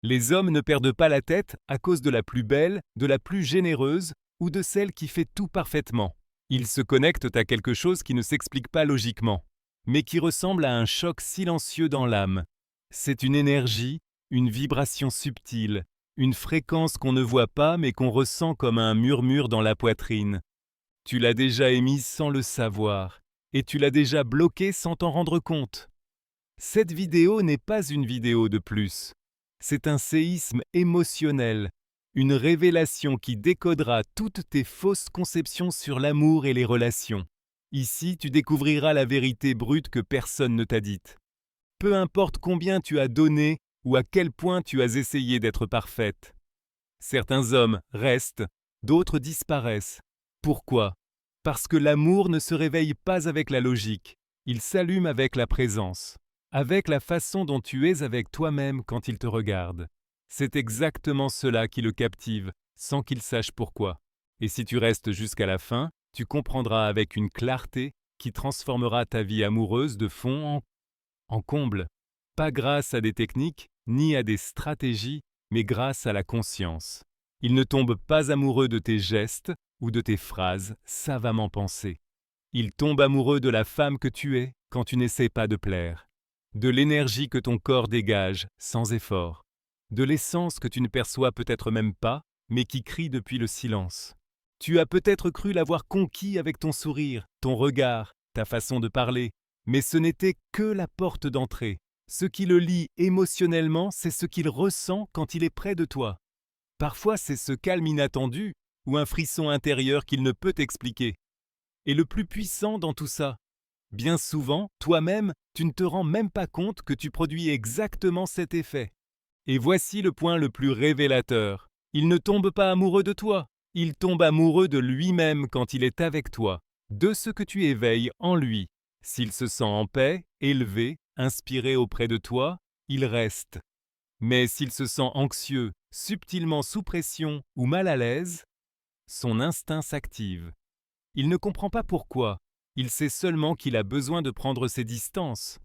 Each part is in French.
Les hommes ne perdent pas la tête à cause de la plus belle, de la plus généreuse ou de celle qui fait tout parfaitement. Ils se connectent à quelque chose qui ne s'explique pas logiquement, mais qui ressemble à un choc silencieux dans l'âme. C'est une énergie, une vibration subtile, une fréquence qu'on ne voit pas mais qu'on ressent comme un murmure dans la poitrine. Tu l'as déjà émise sans le savoir, et tu l'as déjà bloquée sans t'en rendre compte. Cette vidéo n'est pas une vidéo de plus. C'est un séisme émotionnel, une révélation qui décodera toutes tes fausses conceptions sur l'amour et les relations. Ici, tu découvriras la vérité brute que personne ne t'a dite. Peu importe combien tu as donné ou à quel point tu as essayé d'être parfaite. Certains hommes restent, d'autres disparaissent. Pourquoi? Parce que l'amour ne se réveille pas avec la logique, il s'allume avec la présence, avec la façon dont tu es avec toi-même quand il te regarde. C'est exactement cela qui le captive, sans qu'il sache pourquoi. Et si tu restes jusqu'à la fin, tu comprendras avec une clarté qui transformera ta vie amoureuse de fond en comble. Pas grâce à des techniques, ni à des stratégies, mais grâce à la conscience. Il ne tombe pas amoureux de tes gestes ou de tes phrases savamment pensées. Il tombe amoureux de la femme que tu es quand tu n'essaies pas de plaire, de l'énergie que ton corps dégage sans effort, de l'essence que tu ne perçois peut-être même pas, mais qui crie depuis le silence. Tu as peut-être cru l'avoir conquis avec ton sourire, ton regard, ta façon de parler, mais ce n'était que la porte d'entrée. Ce qui le lie émotionnellement, c'est ce qu'il ressent quand il est près de toi. Parfois, c'est ce calme inattendu ou un frisson intérieur qu'il ne peut expliquer. Et le plus puissant dans tout ça, bien souvent, toi-même, tu ne te rends même pas compte que tu produis exactement cet effet. Et voici le point le plus révélateur. Il ne tombe pas amoureux de toi, il tombe amoureux de lui-même quand il est avec toi, de ce que tu éveilles en lui. S'il se sent en paix, élevé, inspiré auprès de toi, il reste. Mais s'il se sent anxieux, subtilement sous pression ou mal à l'aise, son instinct s'active. Il ne comprend pas pourquoi, il sait seulement qu'il a besoin de prendre ses distances.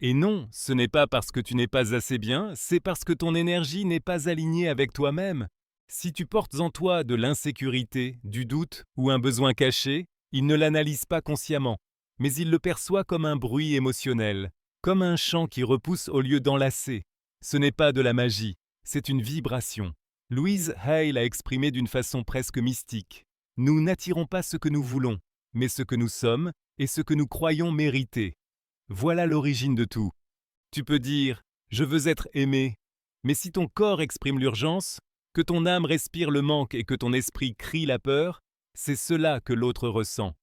Et non, ce n'est pas parce que tu n'es pas assez bien, c'est parce que ton énergie n'est pas alignée avec toi-même. Si tu portes en toi de l'insécurité, du doute ou un besoin caché, il ne l'analyse pas consciemment, mais il le perçoit comme un bruit émotionnel, comme un chant qui repousse au lieu d'enlacer. Ce n'est pas de la magie, c'est une vibration. Louise Hay l'a exprimé d'une façon presque mystique. Nous n'attirons pas ce que nous voulons, mais ce que nous sommes et ce que nous croyons mériter. Voilà l'origine de tout. Tu peux dire « je veux être aimé », mais si ton corps exprime l'urgence, que ton âme respire le manque et que ton esprit crie la peur, c'est cela que l'autre ressent.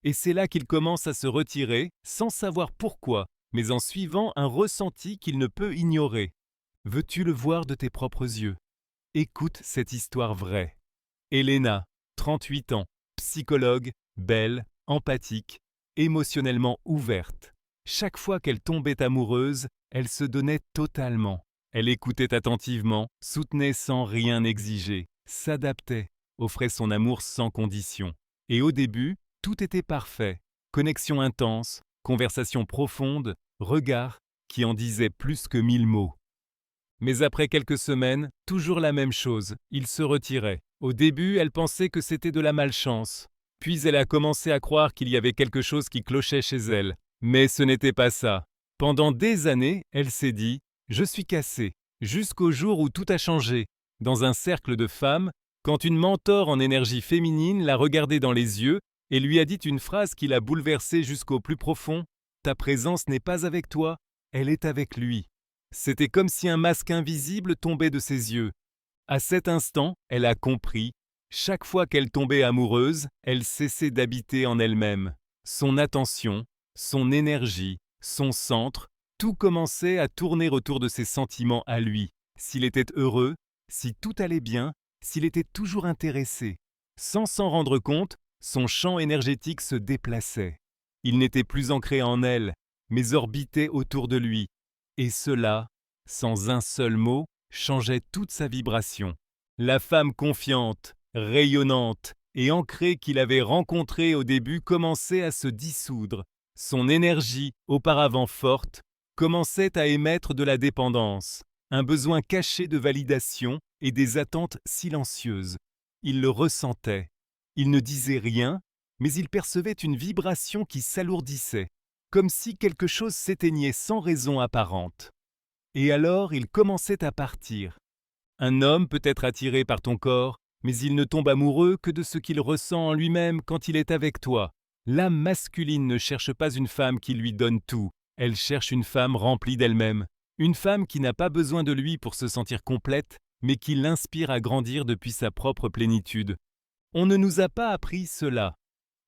Et c'est là qu'il commence à se retirer, sans savoir pourquoi, mais en suivant un ressenti qu'il ne peut ignorer. Veux-tu le voir de tes propres yeux? Écoute cette histoire vraie. Elena, 38 ans, psychologue, belle, empathique, émotionnellement ouverte. Chaque fois qu'elle tombait amoureuse, elle se donnait totalement. Elle écoutait attentivement, soutenait sans rien exiger, s'adaptait, offrait son amour sans condition. Et au début, tout était parfait. Connexion intense, conversation profonde, regard qui en disaient plus que 1000 mots. Mais après quelques semaines, toujours la même chose, il se retirait. Au début, elle pensait que c'était de la malchance. Puis elle a commencé à croire qu'il y avait quelque chose qui clochait chez elle. Mais ce n'était pas ça. Pendant des années, elle s'est dit « je suis cassée », jusqu'au jour où tout a changé. Dans un cercle de femmes, quand une mentor en énergie féminine l'a regardée dans les yeux et lui a dit une phrase qui l'a bouleversée jusqu'au plus profond « ta présence n'est pas avec toi, elle est avec lui ». C'était comme si un masque invisible tombait de ses yeux. À cet instant, elle a compris. Chaque fois qu'elle tombait amoureuse, elle cessait d'habiter en elle-même. Son attention, son énergie, son centre, tout commençait à tourner autour de ses sentiments à lui. S'il était heureux, si tout allait bien, s'il était toujours intéressé. Sans s'en rendre compte, son champ énergétique se déplaçait. Il n'était plus ancré en elle, mais orbitait autour de lui. Et cela, sans un seul mot, changeait toute sa vibration. La femme confiante, rayonnante et ancrée qu'il avait rencontrée au début commençait à se dissoudre. Son énergie, auparavant forte, commençait à émettre de la dépendance. un besoin caché de validation et des attentes silencieuses. Il le ressentait. Il ne disait rien, mais il percevait une vibration qui s'alourdissait, comme si quelque chose s'éteignait sans raison apparente. Et alors il commençait à partir. Un homme peut être attiré par ton corps, mais il ne tombe amoureux que de ce qu'il ressent en lui-même quand il est avec toi. L'âme masculine ne cherche pas une femme qui lui donne tout, elle cherche une femme remplie d'elle-même, une femme qui n'a pas besoin de lui pour se sentir complète, mais qui l'inspire à grandir depuis sa propre plénitude. On ne nous a pas appris cela.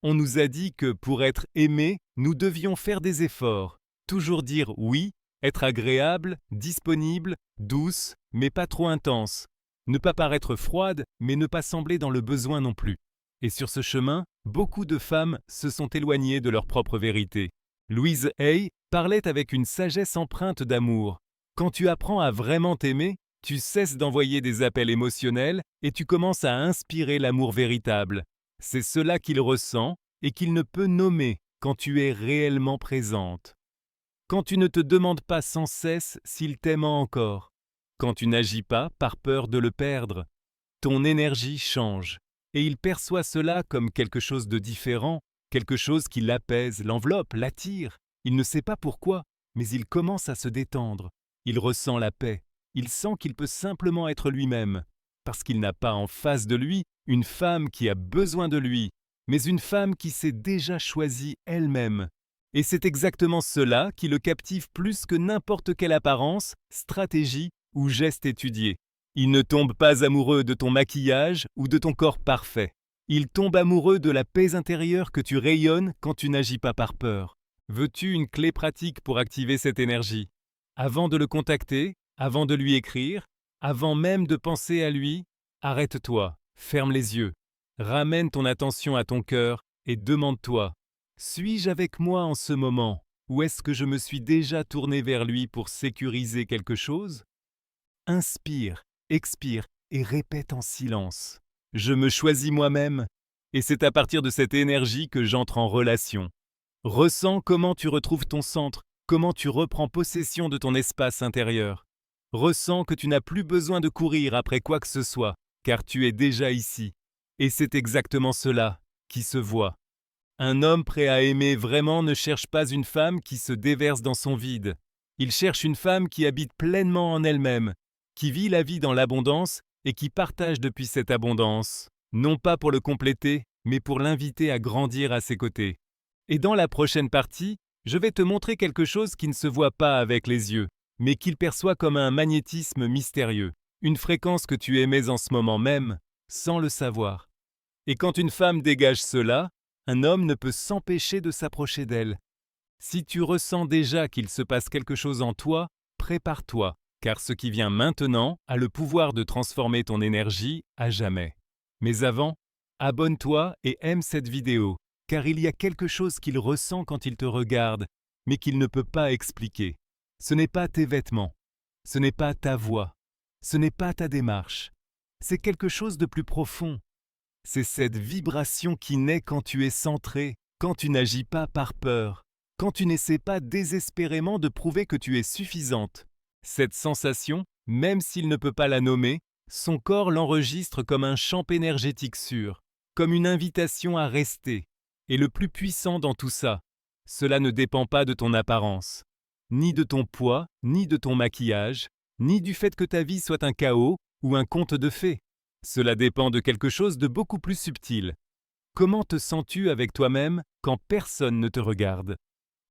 On nous a dit que pour être aimé, nous devions faire des efforts, toujours dire oui, être agréable, disponible, douce, mais pas trop intense, ne pas paraître froide, mais ne pas sembler dans le besoin non plus. Et sur ce chemin, beaucoup de femmes se sont éloignées de leur propre vérité. Louise Hay parlait avec une sagesse empreinte d'amour. Quand tu apprends à vraiment t'aimer, tu cesses d'envoyer des appels émotionnels et tu commences à inspirer l'amour véritable. C'est cela qu'il ressent et qu'il ne peut nommer quand tu es réellement présente. Quand tu ne te demandes pas sans cesse s'il t'aime encore. Quand tu n'agis pas par peur de le perdre. Ton énergie change et il perçoit cela comme quelque chose de différent, quelque chose qui l'apaise, l'enveloppe, l'attire. Il ne sait pas pourquoi, mais il commence à se détendre. Il ressent la paix. Il sent qu'il peut simplement être lui-même, parce qu'il n'a pas en face de lui une femme qui a besoin de lui, mais une femme qui s'est déjà choisie elle-même. Et c'est exactement cela qui le captive plus que n'importe quelle apparence, stratégie ou geste étudié. Il ne tombe pas amoureux de ton maquillage ou de ton corps parfait. Il tombe amoureux de la paix intérieure que tu rayonnes quand tu n'agis pas par peur. Veux-tu une clé pratique pour activer cette énergie? Avant de le contacter, avant de lui écrire, avant même de penser à lui, arrête-toi, ferme les yeux, ramène ton attention à ton cœur et demande-toi, suis-je avec moi en ce moment ou est-ce que je me suis déjà tourné vers lui pour sécuriser quelque chose? Inspire, expire et répète en silence. Je me choisis moi-même et c'est à partir de cette énergie que j'entre en relation. Ressens comment tu retrouves ton centre, comment tu reprends possession de ton espace intérieur. Ressens que tu n'as plus besoin de courir après quoi que ce soit, car tu es déjà ici. Et c'est exactement cela qui se voit. Un homme prêt à aimer vraiment ne cherche pas une femme qui se déverse dans son vide. Il cherche une femme qui habite pleinement en elle-même, qui vit la vie dans l'abondance et qui partage depuis cette abondance, non pas pour le compléter, mais pour l'inviter à grandir à ses côtés. Et dans la prochaine partie, je vais te montrer quelque chose qui ne se voit pas avec les yeux, mais qu'il perçoit comme un magnétisme mystérieux, une fréquence que tu émets en ce moment même, sans le savoir. Et quand une femme dégage cela, un homme ne peut s'empêcher de s'approcher d'elle. Si tu ressens déjà qu'il se passe quelque chose en toi, prépare-toi, car ce qui vient maintenant a le pouvoir de transformer ton énergie à jamais. Mais avant, abonne-toi et aime cette vidéo, car il y a quelque chose qu'il ressent quand il te regarde, mais qu'il ne peut pas expliquer. Ce n'est pas tes vêtements, ce n'est pas ta voix, ce n'est pas ta démarche. C'est quelque chose de plus profond. C'est cette vibration qui naît quand tu es centré, quand tu n'agis pas par peur, quand tu n'essaies pas désespérément de prouver que tu es suffisante. Cette sensation, même s'il ne peut pas la nommer, son corps l'enregistre comme un champ énergétique sûr, comme une invitation à rester. Et le plus puissant dans tout ça, cela ne dépend pas de ton apparence, ni de ton poids, ni de ton maquillage, ni du fait que ta vie soit un chaos ou un conte de fées. Cela dépend de quelque chose de beaucoup plus subtil. Comment te sens-tu avec toi-même quand personne ne te regarde?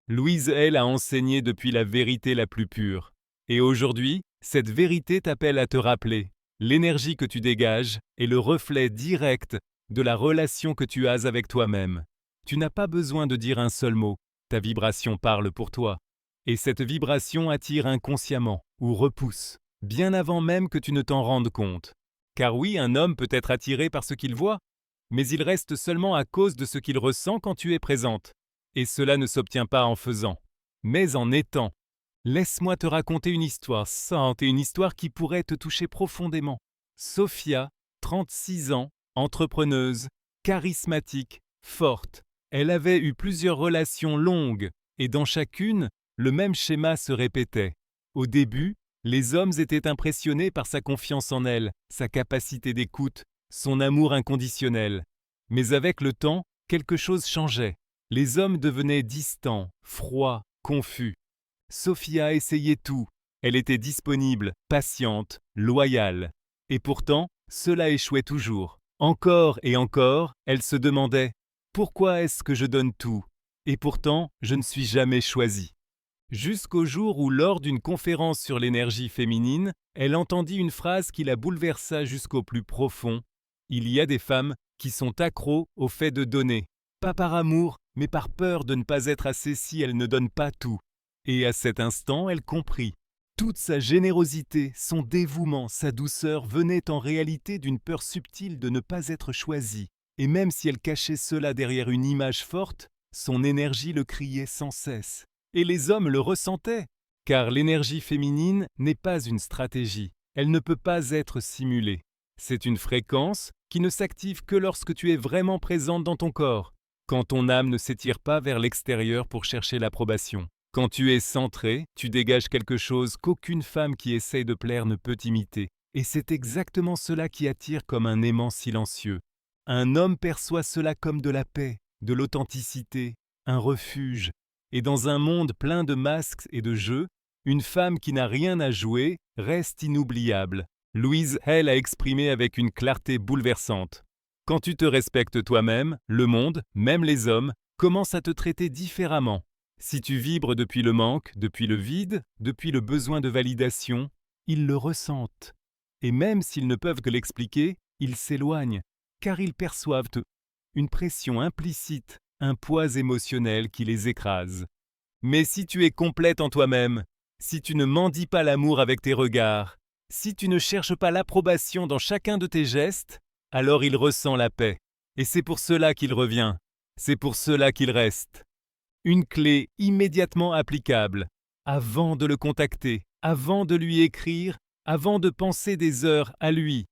Louise Hay a enseigné depuis la vérité la plus pure. Et aujourd'hui, cette vérité t'appelle à te rappeler. L'énergie que tu dégages est le reflet direct de la relation que tu as avec toi-même. Tu n'as pas besoin de dire un seul mot, ta vibration parle pour toi. Et cette vibration attire inconsciemment ou repousse, bien avant même que tu ne t'en rendes compte. Car oui, un homme peut être attiré par ce qu'il voit, mais il reste seulement à cause de ce qu'il ressent quand tu es présente. Et cela ne s'obtient pas en faisant, mais en étant. Laisse-moi te raconter une histoire sainte et une histoire qui pourrait te toucher profondément. Sophia, 36 ans, entrepreneuse, charismatique, forte. Elle avait eu plusieurs relations longues et dans chacune, le même schéma se répétait. Au début, Les hommes étaient impressionnés par sa confiance en elle, sa capacité d'écoute, son amour inconditionnel. Mais avec le temps, quelque chose changeait. Les hommes devenaient distants, froids, confus. Sophia essayait tout. Elle était disponible, patiente, loyale. Et pourtant, cela échouait toujours. Encore et encore, elle se demandait « Pourquoi est-ce que je donne tout ? Et pourtant, je ne suis jamais choisie ?» Jusqu'au jour où, lors d'une conférence sur l'énergie féminine, elle entendit une phrase qui la bouleversa jusqu'au plus profond. Il y a des femmes qui sont accros au fait de donner, pas par amour, mais par peur de ne pas être assez si elles ne donnent pas tout. Et à cet instant, elle comprit. Toute sa générosité, son dévouement, sa douceur venaient en réalité d'une peur subtile de ne pas être choisie. Et même si elle cachait cela derrière une image forte, son énergie le criait sans cesse. Et les hommes le ressentaient, car l'énergie féminine n'est pas une stratégie, elle ne peut pas être simulée. C'est une fréquence qui ne s'active que lorsque tu es vraiment présente dans ton corps, quand ton âme ne s'étire pas vers l'extérieur pour chercher l'approbation. Quand tu es centré, tu dégages quelque chose qu'aucune femme qui essaye de plaire ne peut imiter. Et c'est exactement cela qui attire comme un aimant silencieux. Un homme perçoit cela comme de la paix, de l'authenticité, un refuge. Et dans un monde plein de masques et de jeux, une femme qui n'a rien à jouer reste inoubliable. Louise Hay l'a exprimé avec une clarté bouleversante. Quand tu te respectes toi-même, le monde, même les hommes, commence à te traiter différemment. Si tu vibres depuis le manque, depuis le vide, depuis le besoin de validation, ils le ressentent. Et même s'ils ne peuvent que l'expliquer, ils s'éloignent, car ils perçoivent une pression implicite, un poids émotionnel qui les écrase. Mais si tu es complète en toi-même, si tu ne mendies pas l'amour avec tes regards, si tu ne cherches pas l'approbation dans chacun de tes gestes, alors il ressent la paix. Et c'est pour cela qu'il revient, c'est pour cela qu'il reste. Une clé immédiatement applicable, avant de le contacter, avant de lui écrire, avant de penser des heures à lui.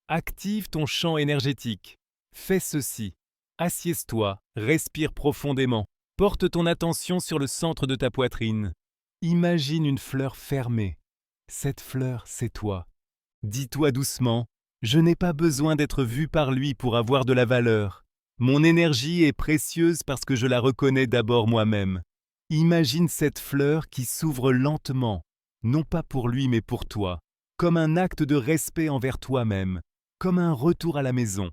Active ton champ énergétique. Fais ceci. Assieds-toi, respire profondément. Porte ton attention sur le centre de ta poitrine. Imagine une fleur fermée. Cette fleur, c'est toi. Dis-toi doucement, je n'ai pas besoin d'être vu par lui pour avoir de la valeur. Mon énergie est précieuse parce que je la reconnais d'abord moi-même. Imagine cette fleur qui s'ouvre lentement, non pas pour lui mais pour toi, comme un acte de respect envers toi-même, comme un retour à la maison.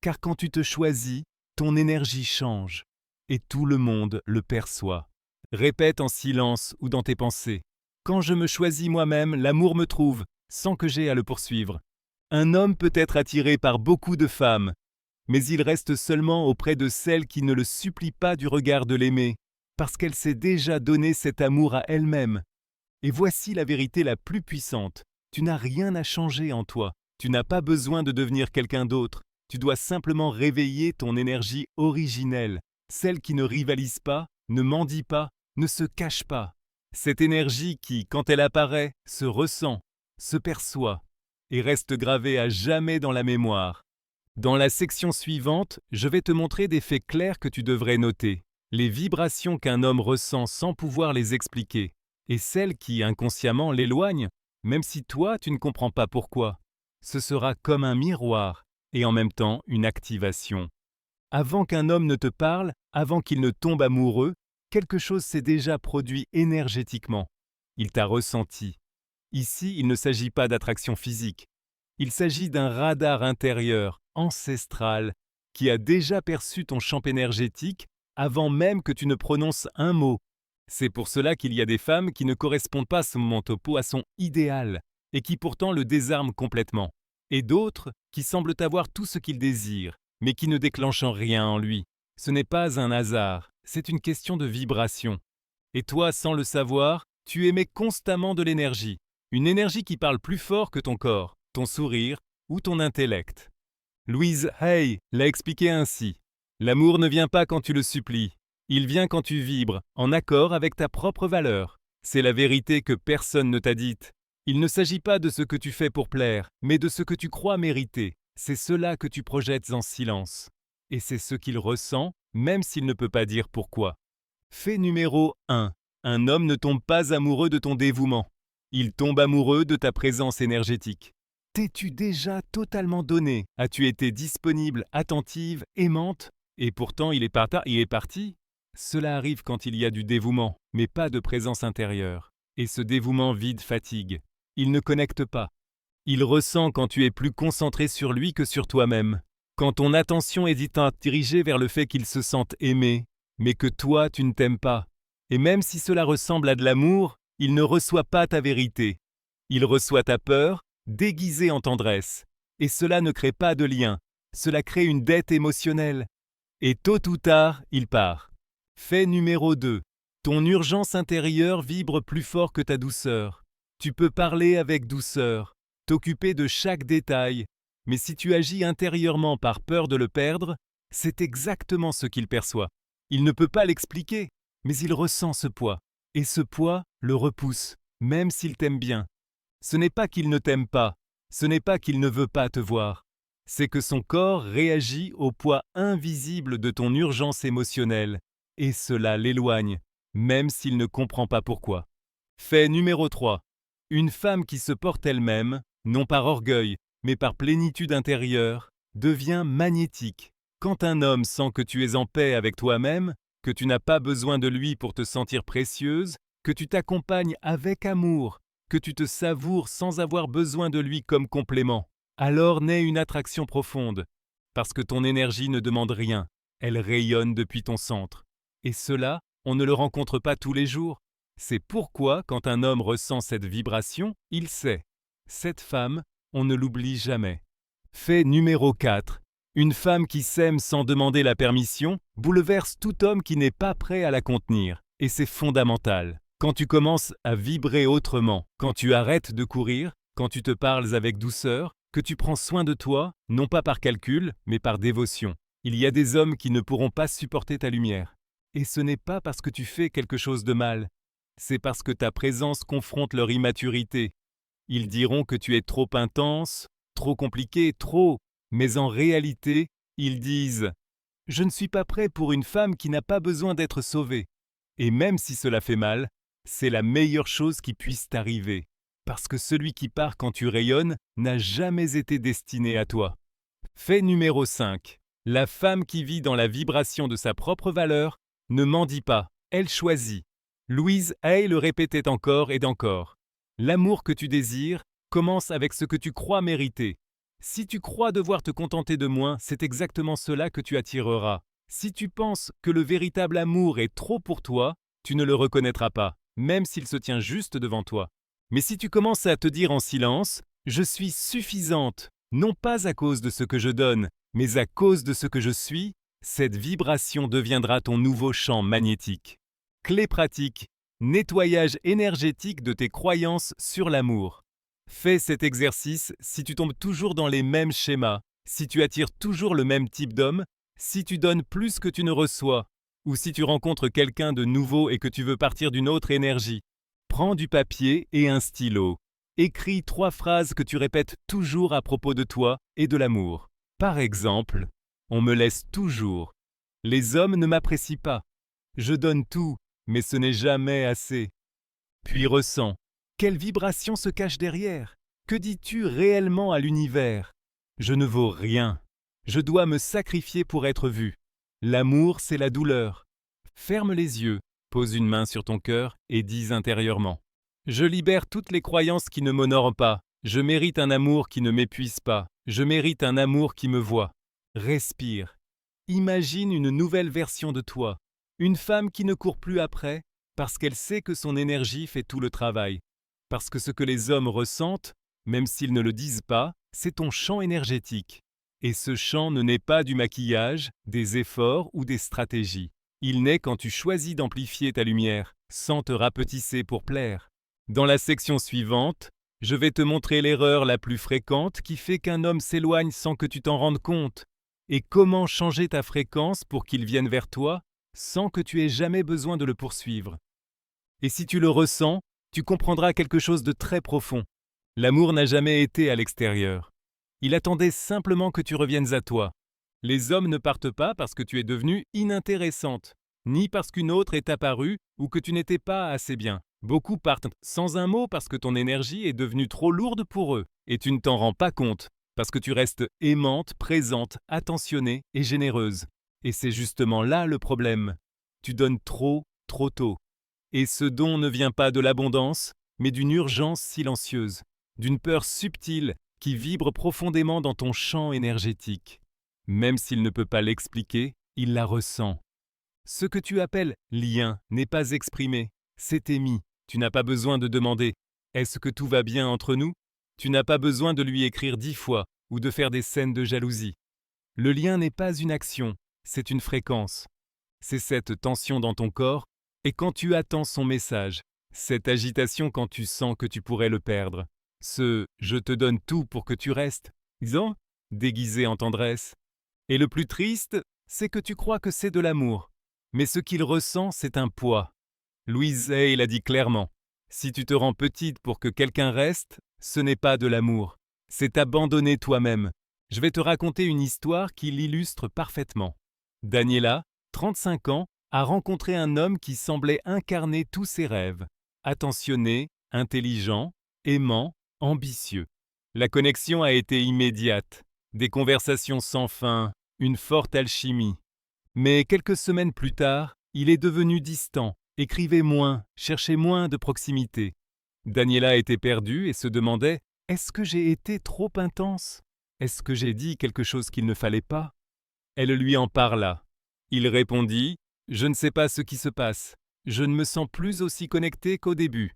Car quand tu te choisis, ton énergie change, et tout le monde le perçoit. Répète en silence ou dans tes pensées. Quand je me choisis moi-même, l'amour me trouve, sans que j'aie à le poursuivre. Un homme peut être attiré par beaucoup de femmes, mais il reste seulement auprès de celle qui ne le supplie pas du regard de l'aimer, parce qu'elle s'est déjà donné cet amour à elle-même. Et voici la vérité la plus puissante. Tu n'as rien à changer en toi. Tu n'as pas besoin de devenir quelqu'un d'autre. Tu dois simplement réveiller ton énergie originelle, celle qui ne rivalise pas, ne mendie pas, ne se cache pas. Cette énergie qui, quand elle apparaît, se ressent, se perçoit et reste gravée à jamais dans la mémoire. Dans la section suivante, je vais te montrer des faits clairs que tu devrais noter, les vibrations qu'un homme ressent sans pouvoir les expliquer, et celles qui, inconsciemment, l'éloignent, même si toi, tu ne comprends pas pourquoi. Ce sera comme un miroir, et en même temps une activation. Avant qu'un homme ne te parle, avant qu'il ne tombe amoureux, quelque chose s'est déjà produit énergétiquement. Il t'a ressenti. Ici, il ne s'agit pas d'attraction physique. Il s'agit d'un radar intérieur, ancestral, qui a déjà perçu ton champ énergétique avant même que tu ne prononces un mot. C'est pour cela qu'il y a des femmes qui ne correspondent pas à ce moment topo à son idéal, et qui pourtant le désarment complètement. Et d'autres qui semblent avoir tout ce qu'ils désirent, mais qui ne déclenchent rien en lui. Ce n'est pas un hasard, c'est une question de vibration. Et toi, sans le savoir, tu émets constamment de l'énergie. Une énergie qui parle plus fort que ton corps, ton sourire ou ton intellect. Louise Hay l'a expliqué ainsi. L'amour ne vient pas quand tu le supplies. Il vient quand tu vibres, en accord avec ta propre valeur. C'est la vérité que personne ne t'a dite. Il ne s'agit pas de ce que tu fais pour plaire, mais de ce que tu crois mériter. C'est cela que tu projettes en silence. Et c'est ce qu'il ressent, même s'il ne peut pas dire pourquoi. Fait numéro 1. Un homme ne tombe pas amoureux de ton dévouement. Il tombe amoureux de ta présence énergétique. T'es-tu déjà totalement donné? As-tu été disponible, attentive, aimante? Et pourtant il est parti? Cela arrive quand il y a du dévouement, mais pas de présence intérieure. Et ce dévouement vide fatigue. Il ne connecte pas. Il ressent quand tu es plus concentré sur lui que sur toi-même. Quand ton attention est dirigée vers le fait qu'il se sente aimé, mais que toi tu ne t'aimes pas. Et même si cela ressemble à de l'amour, il ne reçoit pas ta vérité. Il reçoit ta peur, déguisée en tendresse. Et cela ne crée pas de lien. Cela crée une dette émotionnelle. Et tôt ou tard, il part. Fait numéro 2. Ton urgence intérieure vibre plus fort que ta douceur. Tu peux parler avec douceur, t'occuper de chaque détail, mais si tu agis intérieurement par peur de le perdre, c'est exactement ce qu'il perçoit. Il ne peut pas l'expliquer, mais il ressent ce poids. Et ce poids le repousse, même s'il t'aime bien. Ce n'est pas qu'il ne t'aime pas, ce n'est pas qu'il ne veut pas te voir. C'est que son corps réagit au poids invisible de ton urgence émotionnelle, et cela l'éloigne, même s'il ne comprend pas pourquoi. Fait numéro 3. Une femme qui se porte elle-même, non par orgueil, mais par plénitude intérieure, devient magnétique. Quand un homme sent que tu es en paix avec toi-même, que tu n'as pas besoin de lui pour te sentir précieuse, que tu t'accompagnes avec amour, que tu te savoures sans avoir besoin de lui comme complément, alors naît une attraction profonde, parce que ton énergie ne demande rien, elle rayonne depuis ton centre. Et cela, on ne le rencontre pas tous les jours. C'est pourquoi, quand un homme ressent cette vibration, il sait. Cette femme, on ne l'oublie jamais. Fait numéro 4. Une femme qui s'aime sans demander la permission bouleverse tout homme qui n'est pas prêt à la contenir. Et c'est fondamental. Quand tu commences à vibrer autrement, quand tu arrêtes de courir, quand tu te parles avec douceur, que tu prends soin de toi, non pas par calcul, mais par dévotion. Il y a des hommes qui ne pourront pas supporter ta lumière. Et ce n'est pas parce que tu fais quelque chose de mal. C'est parce que ta présence confronte leur immaturité. Ils diront que tu es trop intense, trop compliqué, trop. Mais en réalité, ils disent « Je ne suis pas prêt pour une femme qui n'a pas besoin d'être sauvée. » Et même si cela fait mal, c'est la meilleure chose qui puisse t'arriver. Parce que celui qui part quand tu rayonnes n'a jamais été destiné à toi. Fait numéro 5. La femme qui vit dans la vibration de sa propre valeur ne mendie pas, elle choisit. Louise Hay le répétait encore et encore. L'amour que tu désires commence avec ce que tu crois mériter. Si tu crois devoir te contenter de moins, c'est exactement cela que tu attireras. Si tu penses que le véritable amour est trop pour toi, tu ne le reconnaîtras pas, même s'il se tient juste devant toi. Mais si tu commences à te dire en silence « Je suis suffisante », non pas à cause de ce que je donne, mais à cause de ce que je suis, cette vibration deviendra ton nouveau champ magnétique. Clé pratique, nettoyage énergétique de tes croyances sur l'amour. Fais cet exercice si tu tombes toujours dans les mêmes schémas, si tu attires toujours le même type d'homme, si tu donnes plus que tu ne reçois, ou si tu rencontres quelqu'un de nouveau et que tu veux partir d'une autre énergie. Prends du papier et un stylo. Écris 3 phrases que tu répètes toujours à propos de toi et de l'amour. Par exemple, on me laisse toujours. Les hommes ne m'apprécient pas. Je donne tout, mais ce n'est jamais assez. Puis ressens. Quelle vibration se cache derrière? Que dis-tu réellement à l'univers? Je ne vaux rien. Je dois me sacrifier pour être vu. L'amour, c'est la douleur. Ferme les yeux, pose une main sur ton cœur et dis intérieurement. Je libère toutes les croyances qui ne m'honorent pas. Je mérite un amour qui ne m'épuise pas. Je mérite un amour qui me voit. Respire. Imagine une nouvelle version de toi. Une femme qui ne court plus après parce qu'elle sait que son énergie fait tout le travail. Parce que ce que les hommes ressentent, même s'ils ne le disent pas, c'est ton champ énergétique. Et ce champ ne naît pas du maquillage, des efforts ou des stratégies. Il naît quand tu choisis d'amplifier ta lumière, sans te rapetisser pour plaire. Dans la section suivante, je vais te montrer l'erreur la plus fréquente qui fait qu'un homme s'éloigne sans que tu t'en rendes compte, et comment changer ta fréquence pour qu'il vienne vers toi sans que tu aies jamais besoin de le poursuivre. Et si tu le ressens, tu comprendras quelque chose de très profond. L'amour n'a jamais été à l'extérieur. Il attendait simplement que tu reviennes à toi. Les hommes ne partent pas parce que tu es devenue inintéressante, ni parce qu'une autre est apparue ou que tu n'étais pas assez bien. Beaucoup partent sans un mot parce que ton énergie est devenue trop lourde pour eux, et tu ne t'en rends pas compte, parce que tu restes aimante, présente, attentionnée et généreuse. Et c'est justement là le problème. Tu donnes trop, trop tôt. Et ce don ne vient pas de l'abondance, mais d'une urgence silencieuse, d'une peur subtile qui vibre profondément dans ton champ énergétique. Même s'il ne peut pas l'expliquer, il la ressent. Ce que tu appelles lien n'est pas exprimé, c'est émis. Tu n'as pas besoin de demander « Est-ce que tout va bien entre nous ?» Tu n'as pas besoin de lui écrire 10 fois ou de faire des scènes de jalousie. Le lien n'est pas une action, c'est une fréquence. C'est cette tension dans ton corps et quand tu attends son message, cette agitation quand tu sens que tu pourrais le perdre, ce « je te donne tout pour que tu restes », disons, déguisé en tendresse. Et le plus triste, c'est que tu crois que c'est de l'amour. Mais ce qu'il ressent, c'est un poids. Louise Hay l'a dit clairement. Si tu te rends petite pour que quelqu'un reste, ce n'est pas de l'amour. C'est t'abandonner toi-même. Je vais te raconter une histoire qui l'illustre parfaitement. Daniela, 35 ans, a rencontré un homme qui semblait incarner tous ses rêves. Attentionné, intelligent, aimant, ambitieux. La connexion a été immédiate. Des conversations sans fin, une forte alchimie. Mais quelques semaines plus tard, il est devenu distant, écrivait moins, cherchait moins de proximité. Daniela était perdue et se demandait « Est-ce que j'ai été trop intense ? Est-ce que j'ai dit quelque chose qu'il ne fallait pas ?» Elle lui en parla. Il répondit « Je ne sais pas ce qui se passe. Je ne me sens plus aussi connecté qu'au début. »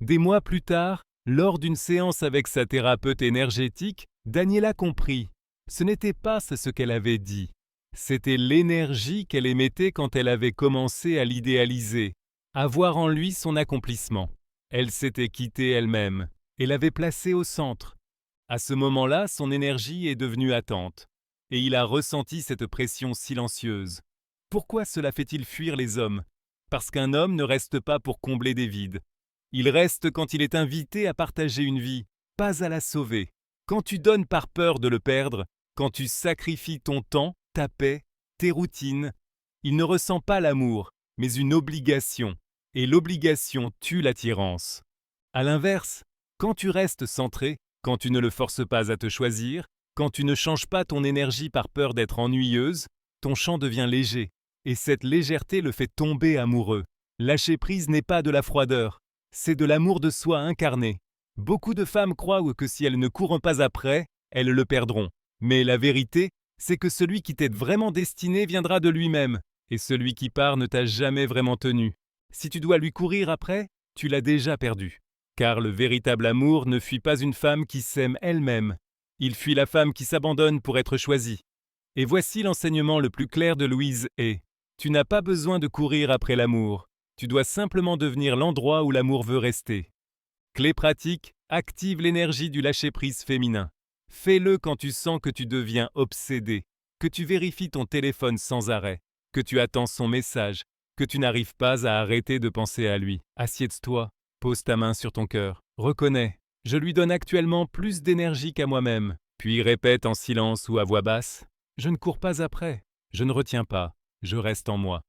Des mois plus tard, lors d'une séance avec sa thérapeute énergétique, Daniela comprit. Ce n'était pas ce qu'elle avait dit. C'était l'énergie qu'elle émettait quand elle avait commencé à l'idéaliser, à voir en lui son accomplissement. Elle s'était quittée elle-même et l'avait placé au centre. À ce moment-là, son énergie est devenue attente, et il a ressenti cette pression silencieuse. Pourquoi cela fait-il fuir les hommes ? Parce qu'un homme ne reste pas pour combler des vides. Il reste quand il est invité à partager une vie, pas à la sauver. Quand tu donnes par peur de le perdre, quand tu sacrifies ton temps, ta paix, tes routines, il ne ressent pas l'amour, mais une obligation. Et l'obligation tue l'attirance. À l'inverse, quand tu restes centré, quand tu ne le forces pas à te choisir, quand tu ne changes pas ton énergie par peur d'être ennuyeuse, ton champ devient léger. Et cette légèreté le fait tomber amoureux. Lâcher prise n'est pas de la froideur, c'est de l'amour de soi incarné. Beaucoup de femmes croient que si elles ne courent pas après, elles le perdront. Mais la vérité, c'est que celui qui t'est vraiment destiné viendra de lui-même, et celui qui part ne t'a jamais vraiment tenu. Si tu dois lui courir après, tu l'as déjà perdu. Car le véritable amour ne fuit pas une femme qui s'aime elle-même. Il fuit la femme qui s'abandonne pour être choisie. Et voici l'enseignement le plus clair de Louise Hay. Tu n'as pas besoin de courir après l'amour. Tu dois simplement devenir l'endroit où l'amour veut rester. Clé pratique, active l'énergie du lâcher-prise féminin. Fais-le quand tu sens que tu deviens obsédé, que tu vérifies ton téléphone sans arrêt, que tu attends son message, que tu n'arrives pas à arrêter de penser à lui. Assieds-toi, pose ta main sur ton cœur, reconnais. Je lui donne actuellement plus d'énergie qu'à moi-même. Puis répète en silence ou à voix basse. Je ne cours pas après, je ne retiens pas, je reste en moi.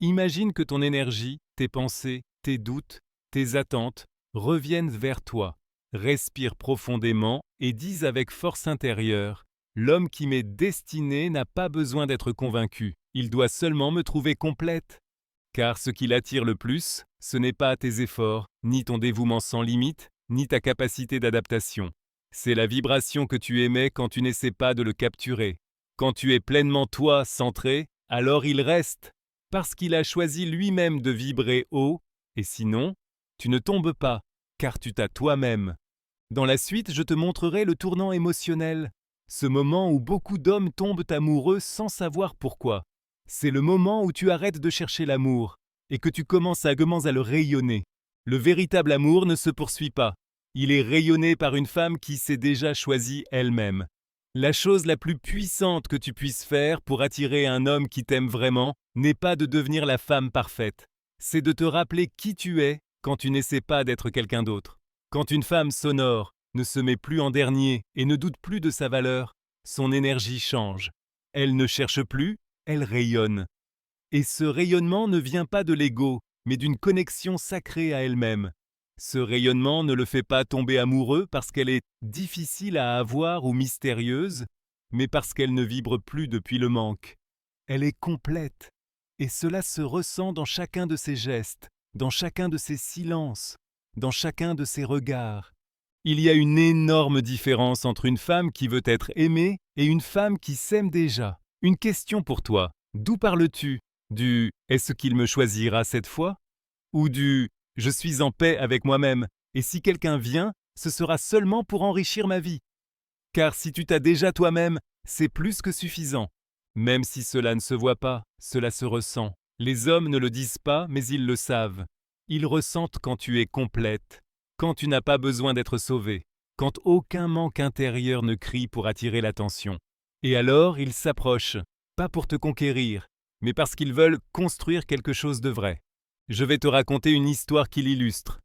Imagine que ton énergie, tes pensées, tes doutes, tes attentes reviennent vers toi. Respire profondément et dis avec force intérieure « L'homme qui m'est destiné n'a pas besoin d'être convaincu, il doit seulement me trouver complète. » Car ce qui l'attire le plus, ce n'est pas tes efforts, ni ton dévouement sans limite, ni ta capacité d'adaptation. C'est la vibration que tu émets quand tu n'essaies pas de le capturer. Quand tu es pleinement toi, centré, alors il reste, parce qu'il a choisi lui-même de vibrer haut, et sinon, tu ne tombes pas, car tu t'as toi-même. Dans la suite, je te montrerai le tournant émotionnel, ce moment où beaucoup d'hommes tombent amoureux sans savoir pourquoi. C'est le moment où tu arrêtes de chercher l'amour et que tu commences à le rayonner. Le véritable amour ne se poursuit pas. Il est rayonné par une femme qui s'est déjà choisie elle-même. La chose la plus puissante que tu puisses faire pour attirer un homme qui t'aime vraiment n'est pas de devenir la femme parfaite. C'est de te rappeler qui tu es quand tu n'essaies pas d'être quelqu'un d'autre. Quand une femme s'honore, ne se met plus en dernier et ne doute plus de sa valeur, son énergie change. Elle ne cherche plus, elle rayonne. Et ce rayonnement ne vient pas de l'ego, mais d'une connexion sacrée à elle-même. Ce rayonnement ne le fait pas tomber amoureux parce qu'elle est difficile à avoir ou mystérieuse, mais parce qu'elle ne vibre plus depuis le manque. Elle est complète, et cela se ressent dans chacun de ses gestes, dans chacun de ses silences, dans chacun de ses regards. Il y a une énorme différence entre une femme qui veut être aimée et une femme qui s'aime déjà. Une question pour toi. D'où parles-tu? Du « est-ce qu'il me choisira cette fois ?» ou du « je suis en paix avec moi-même et si quelqu'un vient, ce sera seulement pour enrichir ma vie ?» Car si tu t'as déjà toi-même, c'est plus que suffisant. Même si cela ne se voit pas, cela se ressent. Les hommes ne le disent pas, mais ils le savent. Ils ressentent quand tu es complète, quand tu n'as pas besoin d'être sauvée, quand aucun manque intérieur ne crie pour attirer l'attention. Et alors, ils s'approchent, pas pour te conquérir, mais parce qu'ils veulent construire quelque chose de vrai. Je vais te raconter une histoire qui l'illustre.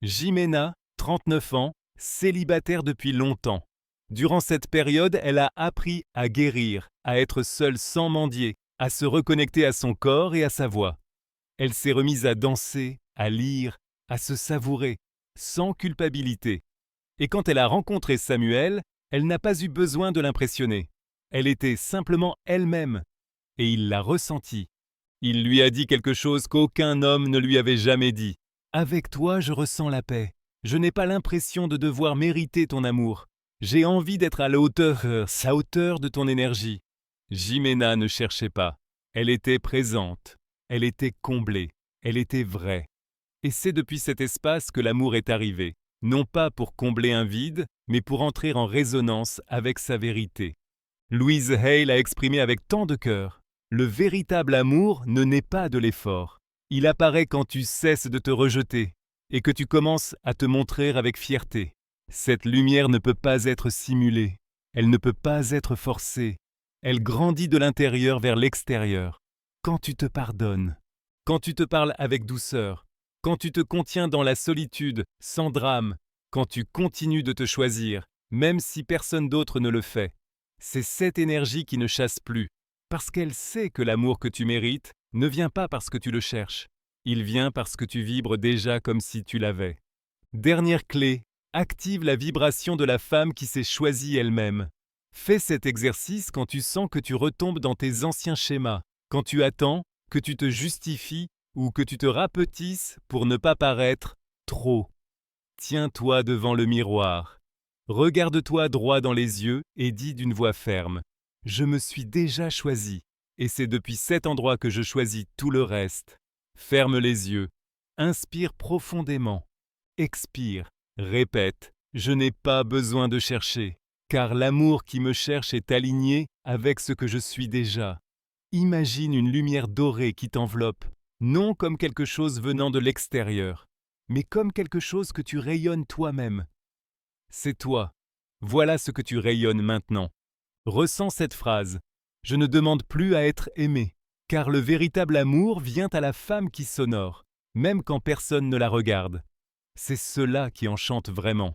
Jimena, 39 ans, célibataire depuis longtemps. Durant cette période, elle a appris à guérir, à être seule sans mendier, à se reconnecter à son corps et à sa voix. Elle s'est remise à danser, à lire, à se savourer, sans culpabilité. Et quand elle a rencontré Samuel, elle n'a pas eu besoin de l'impressionner. Elle était simplement elle-même, et il l'a ressenti. Il lui a dit quelque chose qu'aucun homme ne lui avait jamais dit. « Avec toi, je ressens la paix. Je n'ai pas l'impression de devoir mériter ton amour. J'ai envie d'être à la hauteur de ton énergie. » Jimena ne cherchait pas. Elle était présente. Elle était comblée. Elle était vraie. Et c'est depuis cet espace que l'amour est arrivé. Non pas pour combler un vide, mais pour entrer en résonance avec sa vérité. Louise Hay l'a exprimé avec tant de cœur. Le véritable amour ne naît pas de l'effort. Il apparaît quand tu cesses de te rejeter et que tu commences à te montrer avec fierté. Cette lumière ne peut pas être simulée. Elle ne peut pas être forcée. Elle grandit de l'intérieur vers l'extérieur. Quand tu te pardonnes, quand tu te parles avec douceur, quand tu te contiens dans la solitude, sans drame, quand tu continues de te choisir, même si personne d'autre ne le fait. C'est cette énergie qui ne chasse plus, parce qu'elle sait que l'amour que tu mérites ne vient pas parce que tu le cherches. Il vient parce que tu vibres déjà comme si tu l'avais. Dernière clé, active la vibration de la femme qui s'est choisie elle-même. Fais cet exercice quand tu sens que tu retombes dans tes anciens schémas, quand tu attends, que tu te justifies ou que tu te rapetisses pour ne pas paraître trop. Tiens-toi devant le miroir. Regarde-toi droit dans les yeux et dis d'une voix ferme « Je me suis déjà choisi, et c'est depuis cet endroit que je choisis tout le reste. » Ferme les yeux, inspire profondément, expire, répète « Je n'ai pas besoin de chercher, car l'amour qui me cherche est aligné avec ce que je suis déjà. » Imagine une lumière dorée qui t'enveloppe, non comme quelque chose venant de l'extérieur, mais comme quelque chose que tu rayonnes toi-même. C'est toi. Voilà ce que tu rayonnes maintenant. Ressens cette phrase. Je ne demande plus à être aimé, car le véritable amour vient à la femme qui s'honore, même quand personne ne la regarde. C'est cela qui enchante vraiment.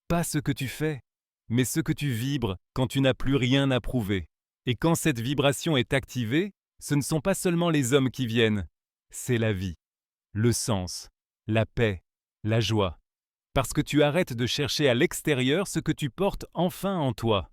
Pas ce que tu fais, mais ce que tu vibres quand tu n'as plus rien à prouver. Et quand cette vibration est activée, ce ne sont pas seulement les hommes qui viennent, c'est la vie, le sens, la paix, la joie. Parce que tu arrêtes de chercher à l'extérieur ce que tu portes enfin en toi.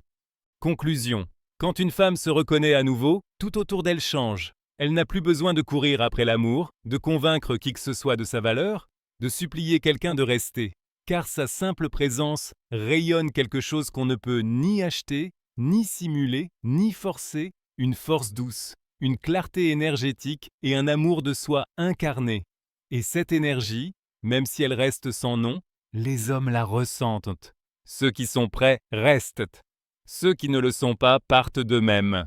Conclusion. Quand une femme se reconnaît à nouveau, tout autour d'elle change. Elle n'a plus besoin de courir après l'amour, de convaincre qui que ce soit de sa valeur, de supplier quelqu'un de rester. Car sa simple présence rayonne quelque chose qu'on ne peut ni acheter, ni simuler, ni forcer, une force douce, une clarté énergétique et un amour de soi incarné. Et cette énergie, même si elle reste sans nom, les hommes la ressentent. Ceux qui sont prêts restent. Ceux qui ne le sont pas partent d'eux-mêmes.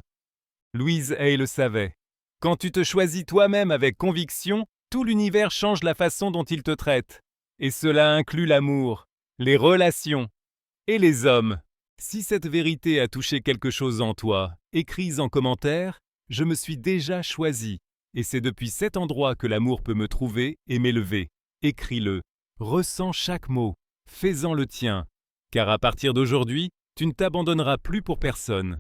Louise Hay le savait. Quand tu te choisis toi-même avec conviction, tout l'univers change la façon dont il te traite. Et cela inclut l'amour, les relations et les hommes. Si cette vérité a touché quelque chose en toi, écris en commentaire « Je me suis déjà choisi » et c'est depuis cet endroit que l'amour peut me trouver et m'élever. Écris-le. Ressens chaque mot, fais-en le tien, car à partir d'aujourd'hui, tu ne t'abandonneras plus pour personne.